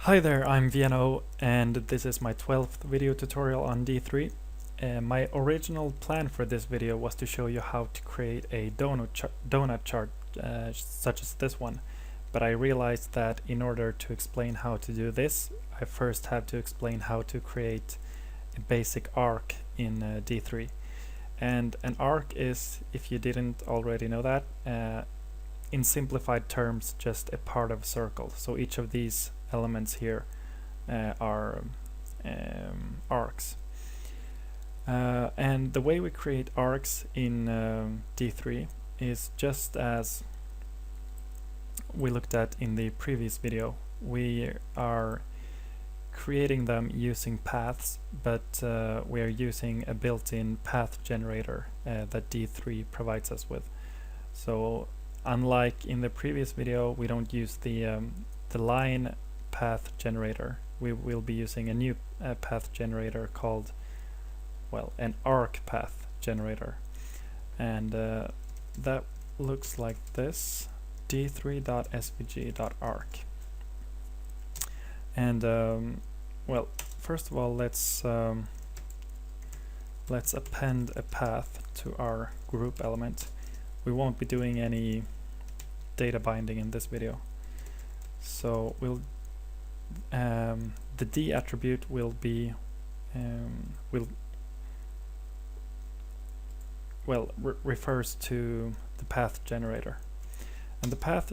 Hi there, I'm VNO and this is my 12th video tutorial on D3. My original plan for this video was to show you how to create a donut chart such as this one, but I realized that in order to explain how to do this, I first have to explain how to create a basic arc in D3. And an arc is, if you didn't already know that, in simplified terms, just a part of a circle. So each of these elements here are arcs. And the way we create arcs in D3 is just as we looked at in the previous video. We are creating them using paths, but we are using a built-in path generator that D3 provides us with. So unlike in the previous video, we don't use the line path generator. We will be using a new path generator called, well, an arc path generator, and that looks like this: d3.svg.arc. And well, first of all, let's append a path to our group element. We won't be doing any data binding in this video, so we'll the D attribute will be refers to the path generator, and the path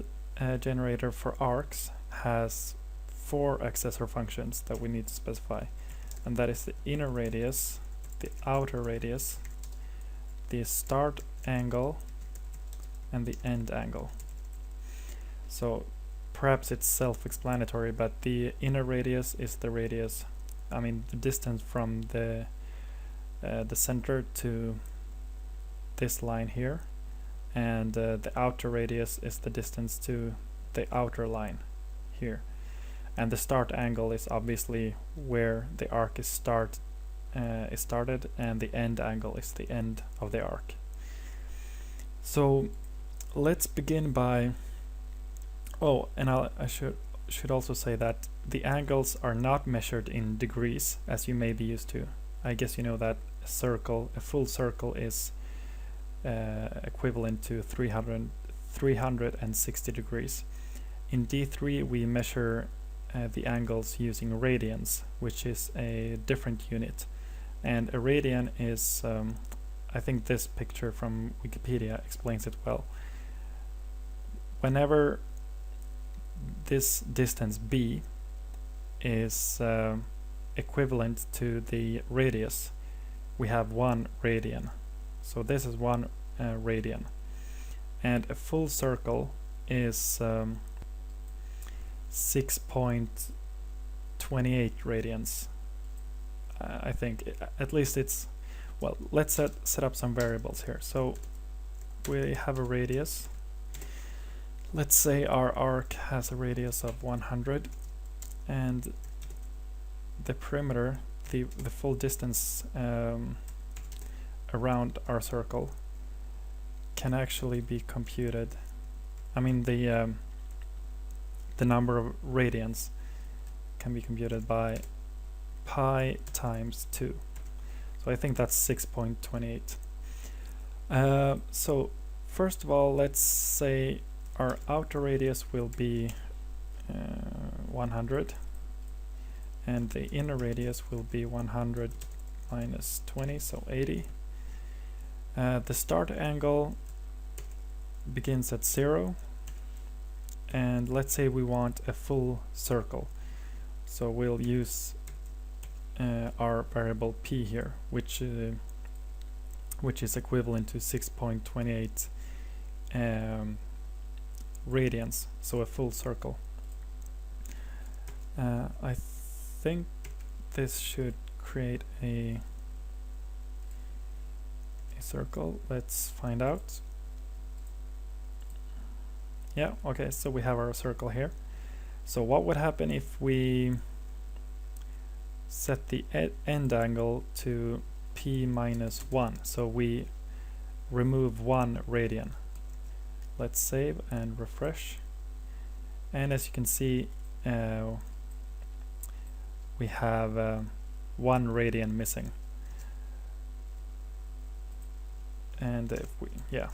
generator for arcs has 4 accessor functions that we need to specify, and that is the inner radius, the outer radius, the start angle, and the end angle. So perhaps it's self-explanatory, but the inner radius is the radius, the distance from the center to this line here, and the outer radius is the distance to the outer line here, and the start angle is obviously where the arc is started, and the end angle is the end of the arc. So let's begin by I should also say that the angles are not measured in degrees as you may be used to. I guess you know that a full circle is equivalent to 360 degrees. In D3 we measure the angles using radians, which is a different unit, and a radian is I think this picture from Wikipedia explains it well. Whenever this distance b is equivalent to the radius, we have 1 radian. So this is 1 radian, and a full circle is 6.28 radians. I think at least it's, well, let's set up some variables here. So we have a radius. Let's say our arc has a radius of 100, and the perimeter, the full distance around our circle, can actually be computed. The number of radians can be computed by pi times 2. So I think that's 6.28. So first of all, let's say our outer radius will be 100, and the inner radius will be 100 minus 20, so 80. The start angle begins at 0, and let's say we want a full circle, so we'll use our variable p here, which is equivalent to 6.28 radians, so a full circle. I think this should create a circle. Let's find out. Yeah, okay, so we have our circle here. So what would happen if we set the end angle to p minus 1? So we remove 1 radian. Let's save and refresh, and as you can see, we have 1 radian missing. And if we, yeah,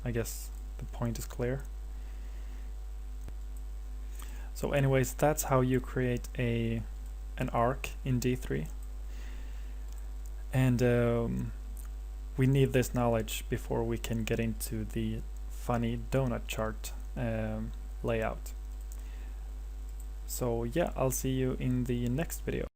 I guess the point is clear. So anyways, that's how you create an arc in D3. And we need this knowledge before we can get into the funny donut chart layout. So yeah, I'll see you in the next video.